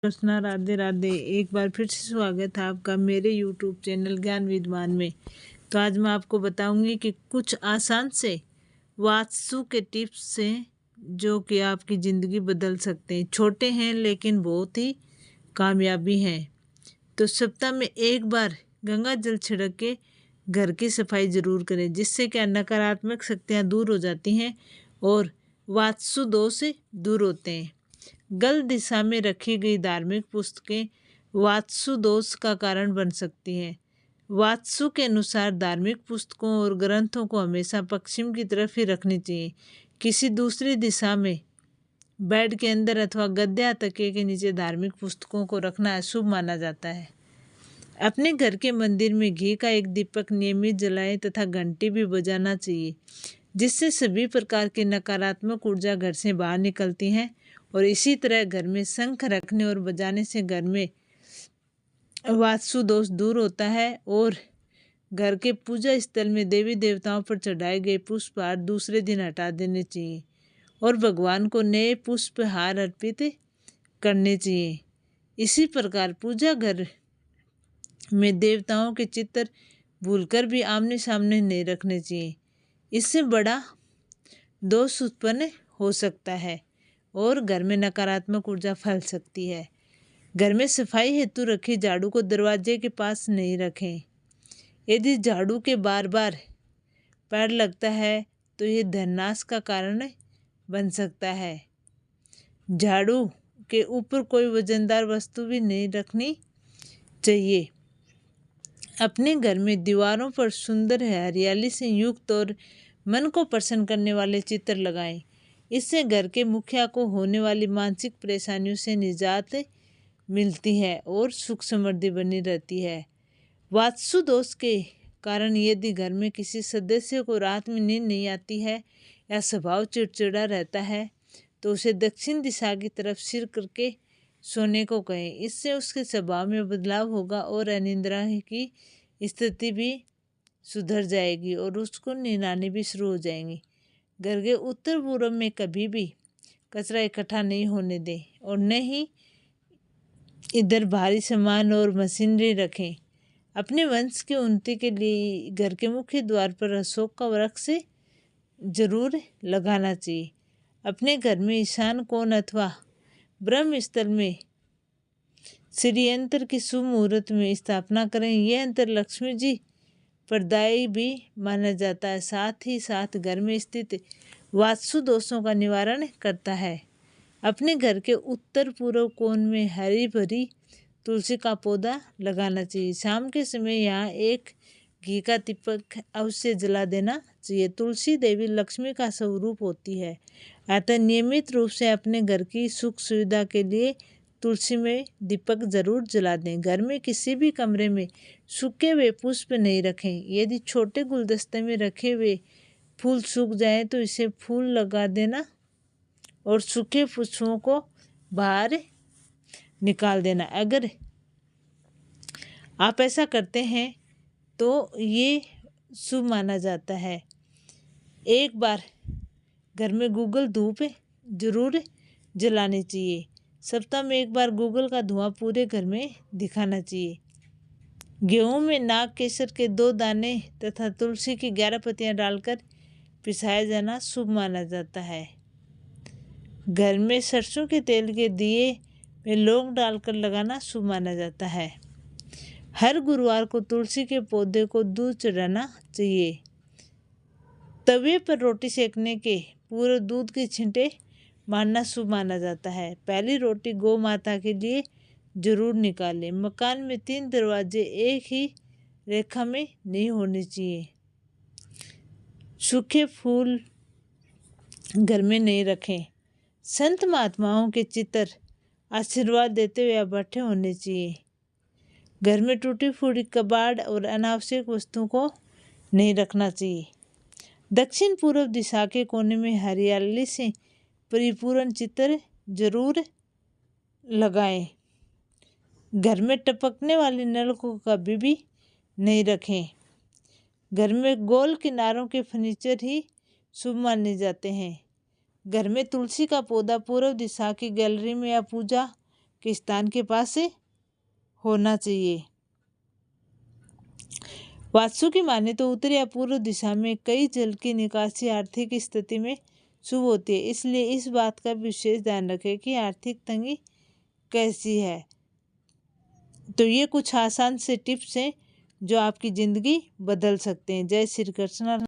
कृष्णा, राधे राधे। एक बार फिर से स्वागत है आपका मेरे यूट्यूब चैनल ज्ञान विद्वान में। तो आज मैं आपको बताऊंगी कि कुछ आसान से वास्तु के टिप्स से जो कि आपकी ज़िंदगी बदल सकते हैं। छोटे हैं लेकिन बहुत ही कामयाबी हैं। तो सप्ताह में एक बार गंगा जल छिड़क के घर की सफाई ज़रूर करें, जिससे क्या नकारात्मक शक्तियाँ दूर हो जाती हैं और वास्तु दोष दूर होते हैं। गलत दिशा में रखी गई धार्मिक पुस्तकें वास्तु दोष का कारण बन सकती हैं। वास्तु के अनुसार धार्मिक पुस्तकों और ग्रंथों को हमेशा पश्चिम की तरफ ही रखनी चाहिए। किसी दूसरी दिशा में बेड के अंदर अथवा गद्दे या तकिए के नीचे धार्मिक पुस्तकों को रखना अशुभ माना जाता है। अपने घर के मंदिर में घी का एक दीपक नियमित जलाएं तथा घंटी भी बजाना चाहिए, जिससे सभी प्रकार की नकारात्मक ऊर्जा घर से बाहर निकलती हैं। और इसी तरह घर में शंख रखने और बजाने से घर में वास्तु दोष दूर होता है और घर के पूजा स्थल में देवी देवताओं पर चढ़ाए गए पुष्पहार दूसरे दिन हटा देने चाहिए और भगवान को नए पुष्पहार अर्पित करने चाहिए। इसी प्रकार पूजा घर में देवताओं के चित्र भूलकर भी आमने सामने नहीं रखने चाहिए। इससे बड़ा दोष उत्पन्न हो सकता है और घर में नकारात्मक ऊर्जा फैल सकती है। घर में सफाई हेतु रखी झाड़ू को दरवाजे के पास नहीं रखें। यदि झाड़ू के बार बार पैर लगता है तो ये धननाश का कारण बन सकता है। झाड़ू के ऊपर कोई वजनदार वस्तु भी नहीं रखनी चाहिए। अपने घर में दीवारों पर सुंदर हरियाली से युक्त और मन को प्रसन्न करने वाले चित्र लगाएं। इससे घर के मुखिया को होने वाली मानसिक परेशानियों से निजात मिलती है और सुख समृद्धि बनी रहती है। वास्तु दोष के कारण यदि घर में किसी सदस्य को रात में नींद नहीं आती है या स्वभाव चिड़चिड़ा रहता है तो उसे दक्षिण दिशा की तरफ सिर करके सोने को कहें। इससे उसके स्वभाव में बदलाव होगा और अनिद्रा की स्थिति भी सुधर जाएगी और उसको नींद आनी भी शुरू हो जाएंगी। घर के उत्तर पूर्व में कभी भी कचरा इकट्ठा नहीं होने दें और न ही इधर भारी सामान और मशीनरी रखें। अपने वंश की उन्नति के लिए घर के मुख्य द्वार पर अशोक का वृक्ष जरूर लगाना चाहिए। अपने घर में ईशान कोण अथवा ब्रह्म स्थल में श्री यंत्र की शुभ मुहूर्त में स्थापना करें। यह यंत्र लक्ष्मी जी प्रदायी भी माना जाता है, साथ ही साथ घर में स्थित वास्तु दोषों का निवारण करता है। अपने घर के उत्तर पूर्व कोण में हरी भरी तुलसी का पौधा लगाना चाहिए। शाम के समय यहाँ एक घी का दीपक अवश्य जला देना चाहिए। तुलसी देवी लक्ष्मी का स्वरूप होती है, अतः नियमित रूप से अपने घर की सुख सुविधा के लिए तुलसी में दीपक जरूर जला दें। घर में किसी भी कमरे में सूखे हुए पुष्प नहीं रखें। यदि छोटे गुलदस्ते में रखे हुए फूल सूख जाएं तो इसे फूल लगा देना और सूखे पुष्पों को बाहर निकाल देना। अगर आप ऐसा करते हैं तो ये शुभ माना जाता है। एक बार घर में गूगल धूप जरूर जलानी चाहिए। सप्ताह में एक बार गूगल का धुआं पूरे घर में दिखाना चाहिए। गेहूं में नाग केसर के 2 दाने तथा तुलसी की 11 पत्तियां डालकर पिसाया जाना शुभ माना जाता है। घर में सरसों के तेल के दिए में लौंग डालकर लगाना शुभ माना जाता है। हर गुरुवार को तुलसी के पौधे को दूध चढ़ाना चाहिए। तवे पर रोटी सेकने के पूरे दूध के छींटे मारना शुभ माना जाता है। पहली रोटी गौ माता के लिए जरूर निकालें। मकान में 3 दरवाजे एक ही रेखा में नहीं होने चाहिए। सूखे फूल घर में नहीं रखें। संत महात्माओं के चित्र आशीर्वाद देते हुए बैठे होने चाहिए। घर में टूटी फूटी कबाड़ और अनावश्यक वस्तुओं को नहीं रखना चाहिए। दक्षिण पूर्व दिशा के कोने में हरियाली से परिपूर्ण चित्र जरूर लगाएं। घर में टपकने वाले नल को कभी भी नहीं रखें। घर में गोल किनारों के फर्नीचर ही शुभ माने जाते हैं। घर में तुलसी का पौधा पूर्व दिशा की गैलरी में या पूजा के स्थान के पास से होना चाहिए। वास्तु की माने तो उत्तर या पूर्व दिशा में कई जल की निकासी आर्थिक स्थिति में शुभ होती है, इसलिए इस बात का विशेष ध्यान रखें कि आर्थिक तंगी कैसी है। तो ये कुछ आसान से टिप्स हैं जो आपकी ज़िंदगी बदल सकते हैं। जय श्री कृष्ण।